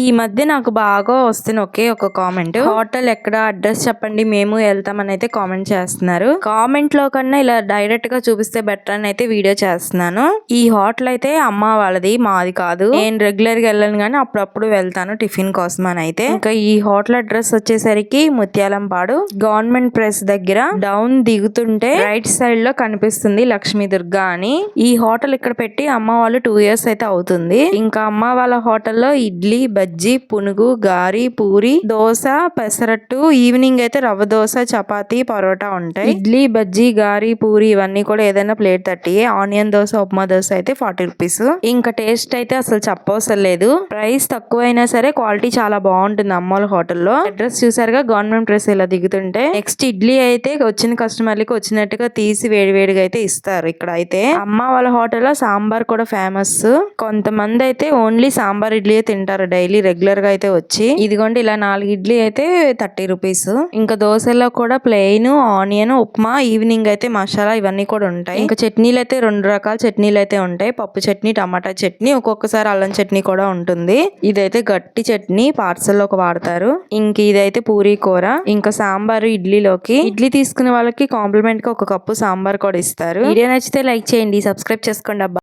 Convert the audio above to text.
ఈ మధ్య నాకు బాగా వస్తున్న ఒకే ఒక కామెంట్, హోటల్ ఎక్కడ, అడ్రస్ చెప్పండి మేము వెళ్తామని అయితే కామెంట్ చేస్తున్నారు. కామెంట్ లో కన్నా ఇలా డైరెక్ట్ గా చూపిస్తే బెటర్ అని అయితే వీడియో చేస్తున్నాను. ఈ హోటల్ అయితే అమ్మ వాళ్ళది, మాది కాదు. నేను రెగ్యులర్ గా వెళ్ళను గానీ అప్పుడప్పుడు వెళ్తాను టిఫిన్ కోసం అని అయితే. ఇంకా ఈ హోటల్ అడ్రస్ వచ్చేసరికి ముత్యాలంపాడు గవర్నమెంట్ ప్రెస్ దగ్గర డౌన్ దిగుతుంటే రైట్ సైడ్ లో కనిపిస్తుంది లక్ష్మీ దుర్గా అని. ఈ హోటల్ ఇక్కడ పెట్టి అమ్మ వాళ్ళు 2 years అయితే అవుతుంది. ఇంకా అమ్మ వాళ్ళ హోటల్లో ఇడ్లీ, బజ్జీ, పునుగు, గారి, పూరి, దోశ, పెసరట్టు, ఈవినింగ్ అయితే రవ్వ దోశ, చపాతి, పరోటా ఉంటాయి. ఇడ్లీ, బజ్జీ, గారి, పూరి ఇవన్నీ కూడా ఏదైనా ప్లేట్ 30. ఆనియన్ దోశ, ఉప్మా దోశ అయితే 40 rupees. ఇంకా టేస్ట్ అయితే అసలు చెప్పవసరం లేదు. ప్రైస్ తక్కువైనా సరే క్వాలిటీ చాలా బాగుంటుంది అమ్మోళ్ళ హోటల్లో. అడ్రస్ చూసారుగా, గవర్నమెంట్ ప్రెస్ ఇలా దిగుతుంటే. నెక్స్ట్ ఇడ్లీ అయితే వచ్చిన కస్టమర్లకి వచ్చినట్టుగా తీసి వేడివేడిగా అయితే ఇస్తారు. ఇక్కడ అయితే అమ్మ వాళ్ళ హోటల్లో సాంబార్ కూడా ఫేమస్. కొంతమంది అయితే ఓన్లీ సాంబార్ ఇడ్లీ తింటారు డైలీ రెగ్యులర్ గా అయితే వచ్చి. ఇదిగోండి ఇలా 4 ఇడ్లీ అయితే 30 rupees. ఇంకా దోశల్లో కూడా ప్లెయిన్, ఆనియన్, ఉప్మా, ఈవినింగ్ అయితే మసాలా ఇవన్నీ కూడా ఉంటాయి. ఇంకా చట్నీలు అయితే 2 రకాల చట్నీలు అయితే ఉంటాయి. పప్పు చట్నీ, టమాటా చట్నీ, ఒక్కొక్కసారి అల్లం చట్నీ కూడా ఉంటుంది. ఇదైతే గట్టి చట్నీ పార్సల్ లోకి వాడతారు. ఇంక ఇదైతే పూరీ కూర. ఇంకా సాంబార్ ఇడ్లీలోకి. ఇడ్లీ తీసుకునే వాళ్ళకి కాంప్లిమెంట్ గా 1 కప్పు సాంబార్ కూడా ఇస్తారు. వీడియో నచ్చితే లైక్ చేయండి, సబ్స్క్రైబ్ చేసుకోండి అబ్బా.